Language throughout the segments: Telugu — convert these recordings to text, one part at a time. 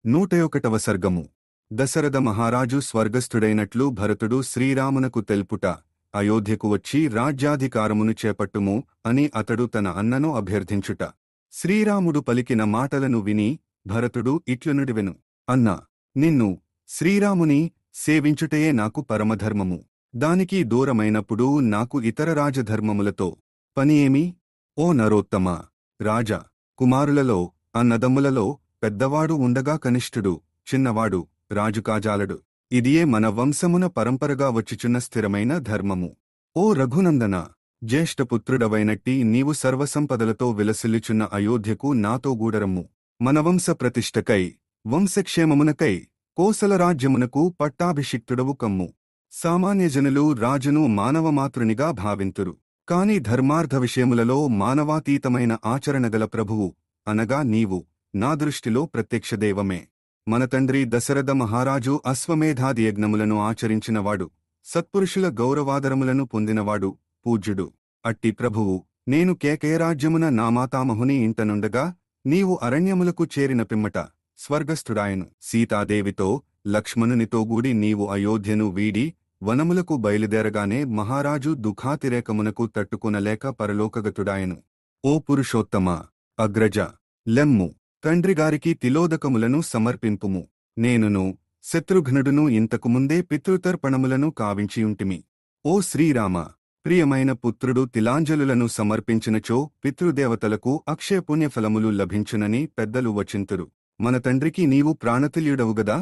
101వ సర్గము. దశరథ మహారాజు స్వర్గస్థుడైనట్లు భరతుడు శ్రీరామునకు తెలుపుట. అయోధ్యకు వచ్చి రాజ్యాధికారమును చేపట్టుము అని అతడు తన అన్నను అభ్యర్థించుట. శ్రీరాముడు పలికిన మాటలను విని భరతుడు ఇట్లునుడివెను. అన్నా, నిన్ను శ్రీరాముని సేవించుటయే నాకు పరమధర్మము. దానికి దూరమైనప్పుడు నాకు ఇతర రాజధర్మములతో పని ఏమి? ఓ నరోత్తమా, రాజా, కుమారులలో అన్నదమ్ములలో పెద్దవాడు ఉండగా కనిష్ఠుడు చిన్నవాడు రాజు కాజాలడు. ఇదియే మన వంశమున పరంపరగా వచ్చిచున్న స్థిరమైన ధర్మము. ఓ రఘునందన, జ్యేష్ఠపుత్రుడవైనట్టి నీవు సర్వసంపదలతో విలసిల్లుచున్న అయోధ్యకు నాతో గూడరమ్ము. మన వంశ ప్రతిష్టకై వంశక్షేమమునకై కోసలరాజ్యమునకు పట్టాభిషిక్తుడవు కమ్ము. సామాన్యజనులు రాజును మానవమాతృనిగా భావింతురు. కాని ధర్మార్థ విషయములలో మానవాతీతమైన ఆచరణగల ప్రభువు అనగా నీవు నా దృష్టిలో ప్రత్యక్షదైవమే. మన తండ్రి దశరథ మహారాజు అశ్వమేధాది యజ్ఞములను ఆచరించినవాడు, సత్పురుషుల గౌరవాదరములను పొందినవాడు, పూజ్యుడు. అట్టి ప్రభువు నేను కేకయరాజ్యమున నా మాతామహుని ఇంటనుండగా నీవు అరణ్యములకు చేరిన పిమ్మట స్వర్గస్థుడాయను. సీతాదేవితో లక్ష్మణునితో గూడి నీవు అయోధ్యను వీడి వనములకు బయలుదేరగానే మహారాజు దుఃఖాతిరేకమునకు తట్టుకొనలేక పరలోకగతుడాయను. ఓ పురుషోత్తమా, అగ్రజ, లెమ్ము, తండ్రిగారికి తిలోదకములను సమర్పింపుము. నేనును శత్రుఘ్నుడును ఇంతకుముందే పితృతర్పణములను కావించియుంటిమి. ఓ శ్రీరామ, ప్రియమైన పుత్రుడు తిలాంజలులను సమర్పించినచో పితృదేవతలకు అక్షయపుణ్యఫలములు లభించునని పెద్దలు వచింతురు. మన తండ్రికి నీవు ప్రాణతుల్యుడవుగదా.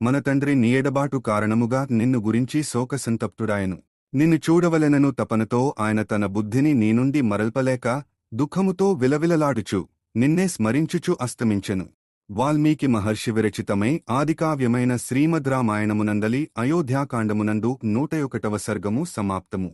మన తండ్రి నీ ఎడబాటు కారణముగా నిన్ను గురించి శోకసంతప్తుడాయను. నిన్ను చూడవలెనను తపనతో ఆయన తన బుద్ధిని నీనుండి మరల్పలేక దుఃఖముతో విలవిలలాడుచు నిన్నే స్మరించుచు అస్తమించెను. వాల్మీకి మహర్షి విరచితమై ఆదికావ్యమైన శ్రీమద్ రామాయణమునందలి అయోధ్యాకాండమునందు 101వ సర్గము సమాప్తము.